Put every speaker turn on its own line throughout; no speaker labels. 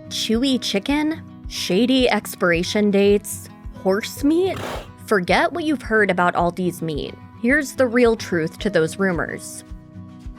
Chewy chicken? Shady expiration dates? Horse meat? Forget what you've heard about Aldi's meat. Here's the real truth to those rumors.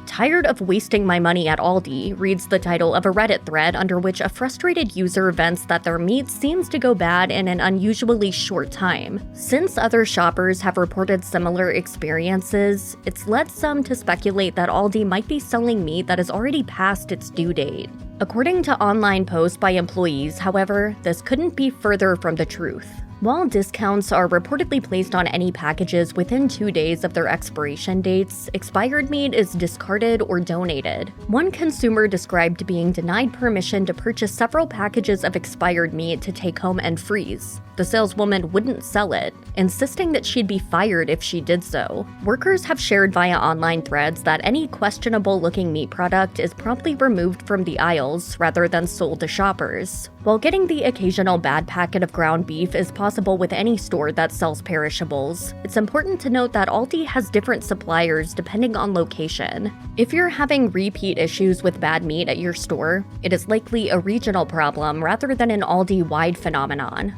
"Tired of wasting my money at Aldi" reads the title of a Reddit thread under which a frustrated user vents that their meat seems to go bad in an unusually short time. Since other shoppers have reported similar experiences, it's led some to speculate that Aldi might be selling meat that is already past its due date. According to online posts by employees, however, this couldn't be further from the truth. While discounts are reportedly placed on any packages within 2 days of their expiration dates, expired meat is discarded or donated. One consumer described being denied permission to purchase several packages of expired meat to take home and freeze. The saleswoman wouldn't sell it, insisting that she'd be fired if she did so. Workers have shared via online threads that any questionable-looking meat product is promptly removed from the aisles rather than sold to shoppers. While getting the occasional bad packet of ground beef is possible with any store that sells perishables, it's important to note that Aldi has different suppliers depending on location. If you're having repeat issues with bad meat at your store, it is likely a regional problem rather than an Aldi-wide phenomenon.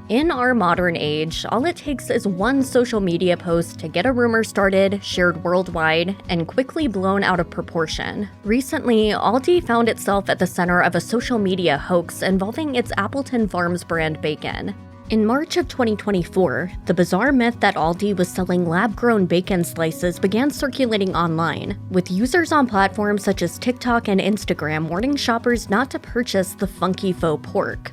In our modern age, all it takes is one social media post to get a rumor started, shared worldwide, and quickly blown out of proportion. Recently, Aldi found itself at the center of a social media hoax involving its Appleton Farms brand bacon. In March of 2024, the bizarre myth that Aldi was selling lab-grown bacon slices began circulating online, with users on platforms such as TikTok and Instagram warning shoppers not to purchase the funky faux pork.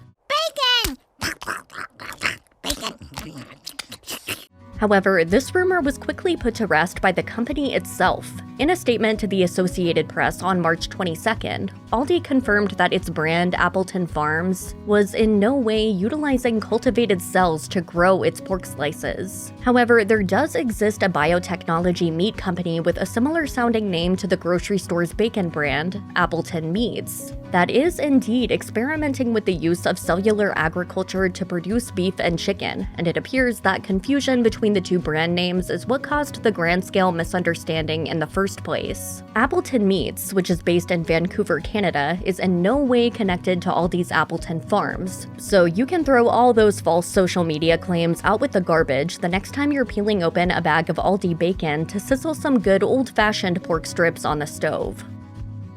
However, this rumor was quickly put to rest by the company itself. In a statement to the Associated Press on March 22nd, Aldi confirmed that its brand, Appleton Farms, was in no way utilizing cultivated cells to grow its pork slices. However, there does exist a biotechnology meat company with a similar-sounding name to the grocery store's bacon brand, Appleton Meats, that is indeed experimenting with the use of cellular agriculture to produce beef and chicken, and it appears that confusion between the two brand names is what caused the grand-scale misunderstanding in the first place. Appleton Meats, which is based in Vancouver, Canada, is in no way connected to Aldi's Appleton Farms, so you can throw all those false social media claims out with the garbage the next time you're peeling open a bag of Aldi bacon to sizzle some good old-fashioned pork strips on the stove.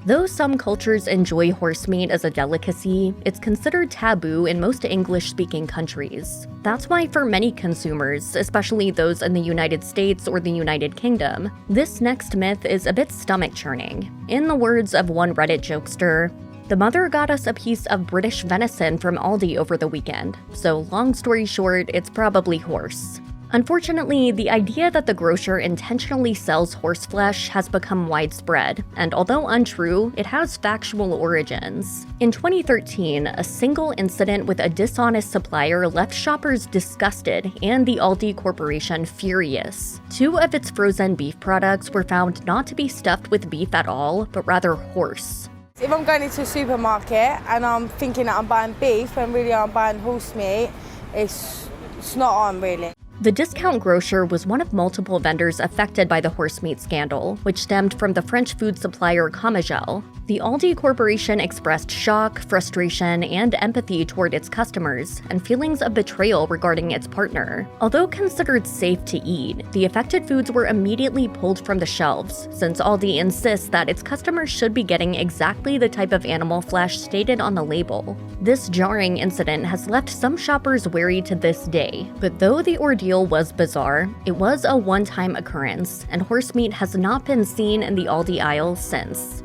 Though some cultures enjoy horse meat as a delicacy, it's considered taboo in most English-speaking countries. That's why for many consumers, especially those in the United States or the United Kingdom, this next myth is a bit stomach-churning. In the words of one Reddit jokester, "The mother got us a piece of British venison from Aldi over the weekend, so long story short, it's probably horse." Unfortunately, the idea that the grocer intentionally sells horse flesh has become widespread, and although untrue, it has factual origins. In 2013, a single incident with a dishonest supplier left shoppers disgusted and the Aldi Corporation furious. 2 of its frozen beef products were found not to be stuffed with beef at all, but rather horse.
If I'm going into a supermarket and I'm thinking that I'm buying beef when really I'm buying horse meat, it's not on really.
The discount grocer was one of multiple vendors affected by the horse meat scandal, which stemmed from the French food supplier Comagel. The Aldi Corporation expressed shock, frustration, and empathy toward its customers, and feelings of betrayal regarding its partner. Although considered safe to eat, the affected foods were immediately pulled from the shelves, since Aldi insists that its customers should be getting exactly the type of animal flesh stated on the label. This jarring incident has left some shoppers wary to this day, but though the ordeal was bizarre, it was a one-time occurrence, and horse meat has not been seen in the Aldi aisle since.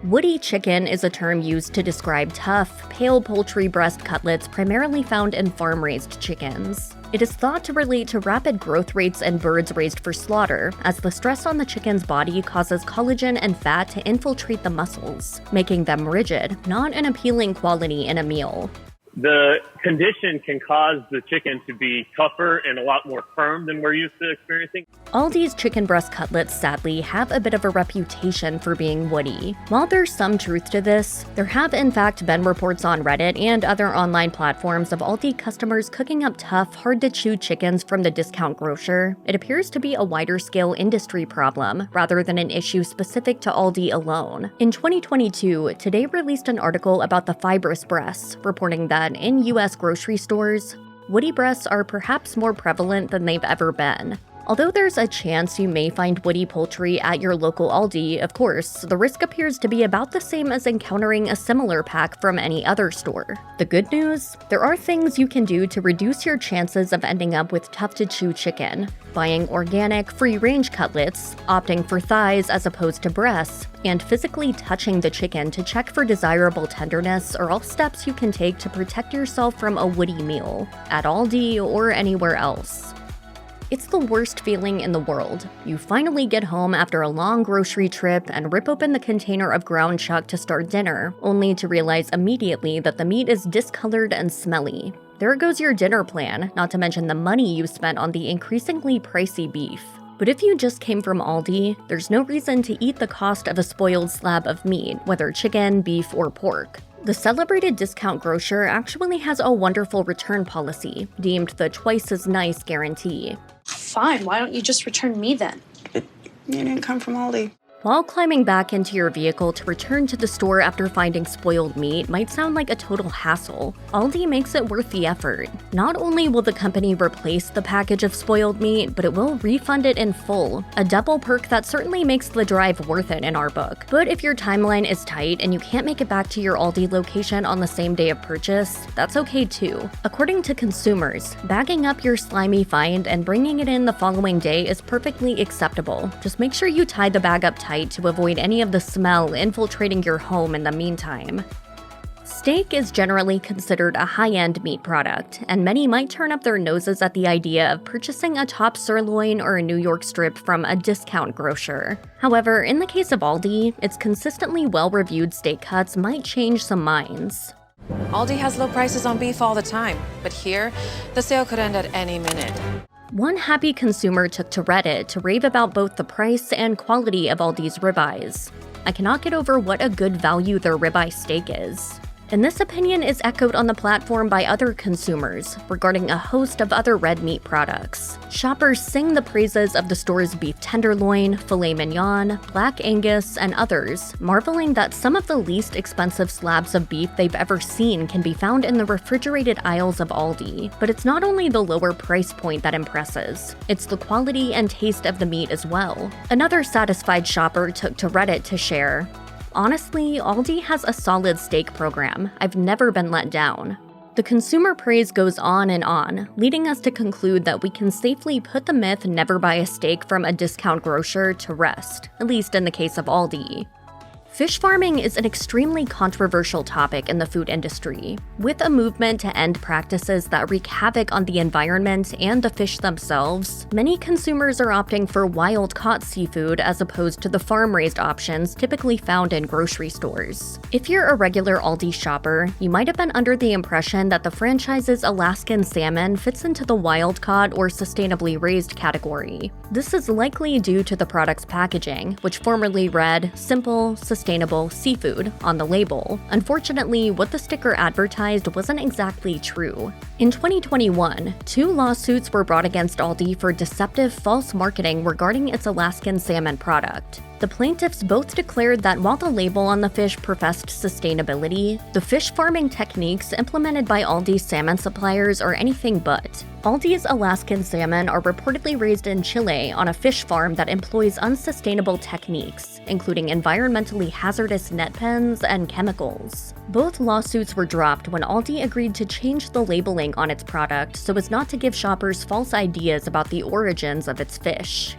Woody chicken is a term used to describe tough, pale poultry breast cutlets primarily found in farm-raised chickens. It is thought to relate to rapid growth rates in birds raised for slaughter, as the stress on the chicken's body causes collagen and fat to infiltrate the muscles, making them rigid, not an appealing quality in a meal.
the condition can cause the chicken to be tougher and a lot more firm than we're used to experiencing.
Aldi's chicken breast cutlets sadly have a bit of a reputation for being woody. While there's some truth to this, there have in fact been reports on Reddit and other online platforms of Aldi customers cooking up tough, hard-to-chew chickens from the discount grocer. It appears to be a wider-scale industry problem, rather than an issue specific to Aldi alone. In 2022, Today released an article about the fibrous breasts, reporting that in US grocery stores, woody breasts are perhaps more prevalent than they've ever been. Although there's a chance you may find woody poultry at your local Aldi, of course, the risk appears to be about the same as encountering a similar pack from any other store. The good news? There are things you can do to reduce your chances of ending up with tough-to-chew chicken. Buying organic, free-range cutlets, opting for thighs as opposed to breasts, and physically touching the chicken to check for desirable tenderness are all steps you can take to protect yourself from a woody meal, at Aldi or anywhere else. It's the worst feeling in the world. You finally get home after a long grocery trip and rip open the container of ground chuck to start dinner, only to realize immediately that the meat is discolored and smelly. There goes your dinner plan, not to mention the money you spent on the increasingly pricey beef. But if you just came from Aldi, there's no reason to eat the cost of a spoiled slab of meat, whether chicken, beef, or pork. The celebrated discount grocer actually has a wonderful return policy, deemed the twice-as-nice guarantee.
Fine, why don't you just return me then?
You didn't come from Aldi.
While climbing back into your vehicle to return to the store after finding spoiled meat might sound like a total hassle, Aldi makes it worth the effort. Not only will the company replace the package of spoiled meat, but it will refund it in full, a double perk that certainly makes the drive worth it in our book. But if your timeline is tight and you can't make it back to your Aldi location on the same day of purchase, that's okay too. According to consumers, bagging up your slimy find and bringing it in the following day is perfectly acceptable. Just make sure you tie the bag up tight to avoid any of the smell infiltrating your home in the meantime. Steak is generally considered a high-end meat product, and many might turn up their noses at the idea of purchasing a top sirloin or a New York strip from a discount grocer. However, in the case of Aldi, its consistently well-reviewed steak cuts might change some minds.
Aldi has low prices on beef all the time, but here, the sale could end at any minute.
One happy consumer took to Reddit to rave about both the price and quality of Aldi's ribeyes. I cannot get over what a good value their ribeye steak is. And this opinion is echoed on the platform by other consumers regarding a host of other red meat products. Shoppers sing the praises of the store's beef tenderloin, filet mignon, black Angus, and others, marveling that some of the least expensive slabs of beef they've ever seen can be found in the refrigerated aisles of Aldi. But it's not only the lower price point that impresses, it's the quality and taste of the meat as well. Another satisfied shopper took to Reddit to share, "Honestly, Aldi has a solid steak program. I've never been let down." The consumer praise goes on, leading us to conclude that we can safely put the myth never buy a steak from a discount grocer to rest, at least in the case of Aldi. Fish farming is an extremely controversial topic in the food industry, with a movement to end practices that wreak havoc on the environment and the fish themselves. Many consumers are opting for wild-caught seafood as opposed to the farm-raised options typically found in grocery stores. If you're a regular Aldi shopper, you might have been under the impression that the franchise's Alaskan salmon fits into the wild-caught or sustainably raised category. This is likely due to the product's packaging, which formerly read "Simple, Sustainable Seafood" on the label. Unfortunately, what the sticker advertised wasn't exactly true. In 2021, 2 lawsuits were brought against Aldi for deceptive false marketing regarding its Alaskan salmon product. The plaintiffs both declared that while the label on the fish professed sustainability, the fish farming techniques implemented by Aldi's salmon suppliers are anything but. Aldi's Alaskan salmon are reportedly raised in Chile on a fish farm that employs unsustainable techniques, including environmentally hazardous net pens and chemicals. Both lawsuits were dropped when Aldi agreed to change the labeling on its product so as not to give shoppers false ideas about the origins of its fish.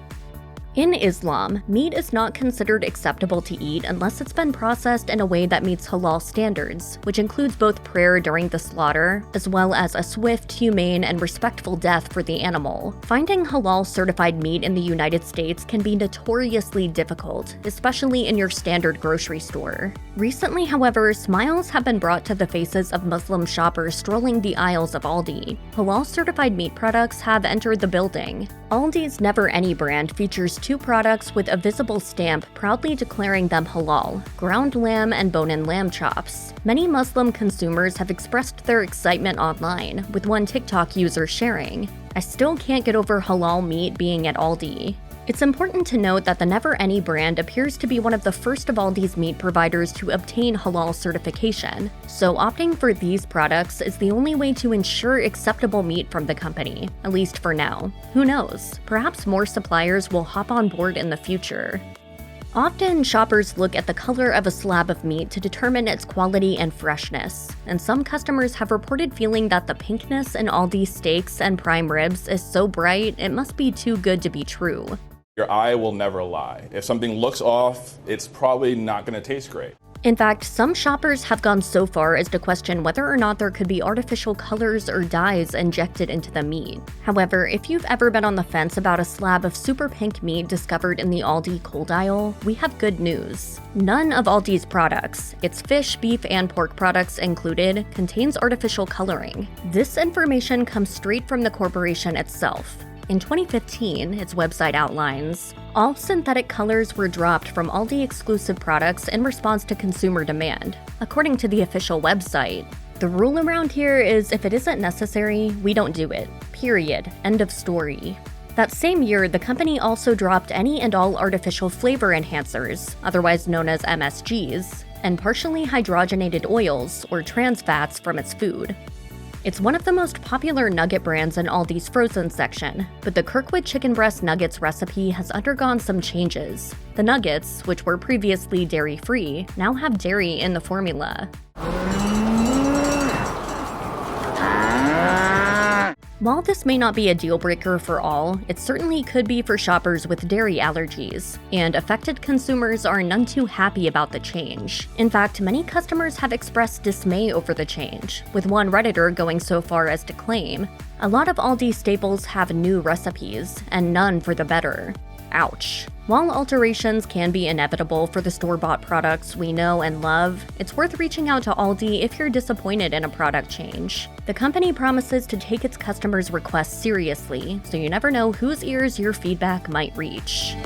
In Islam, meat is not considered acceptable to eat unless it's been processed in a way that meets halal standards, which includes both prayer during the slaughter, as well as a swift, humane, and respectful death for the animal. Finding halal-certified meat in the United States can be notoriously difficult, especially in your standard grocery store. Recently, however, smiles have been brought to the faces of Muslim shoppers strolling the aisles of Aldi. Halal-certified meat products have entered the building. Aldi's Never Any brand features 2 products with a visible stamp proudly declaring them halal: ground lamb and bone-in lamb chops. Many Muslim consumers have expressed their excitement online, with one TikTok user sharing, "I still can't get over halal meat being at Aldi." It's important to note that the Never Any brand appears to be one of the first of Aldi's meat providers to obtain halal certification, so opting for these products is the only way to ensure acceptable meat from the company, at least for now. Who knows? Perhaps more suppliers will hop on board in the future. Often, shoppers look at the color of a slab of meat to determine its quality and freshness, and some customers have reported feeling that the pinkness in Aldi's steaks and prime ribs is so bright it must be too good to be true.
Your eye will never lie. If something looks off, it's probably not going to taste great.
In fact, some shoppers have gone so far as to question whether or not there could be artificial colors or dyes injected into the meat. However, if you've ever been on the fence about a slab of super pink meat discovered in the Aldi cold aisle, we have good news. None of Aldi's products, its fish, beef, and pork products included, contains artificial coloring. This information comes straight from the corporation itself. In 2015, its website outlines, all synthetic colors were dropped from Aldi exclusive products in response to consumer demand. According to the official website, the rule around here is if it isn't necessary, we don't do it. Period. End of story. That same year, the company also dropped any and all artificial flavor enhancers, otherwise known as MSGs, and partially hydrogenated oils, or trans fats, from its food. It's one of the most popular nugget brands in Aldi's frozen section, but the Kirkwood chicken breast nuggets recipe has undergone some changes. The nuggets, which were previously dairy-free, now have dairy in the formula. While this may not be a deal breaker for all, it certainly could be for shoppers with dairy allergies, and affected consumers are none too happy about the change. In fact, many customers have expressed dismay over the change, with one Redditor going so far as to claim, "A lot of Aldi staples have new recipes, and none for the better." Ouch. While alterations can be inevitable for the store-bought products we know and love, it's worth reaching out to Aldi if you're disappointed in a product change. The company promises to take its customers' requests seriously, so you never know whose ears your feedback might reach.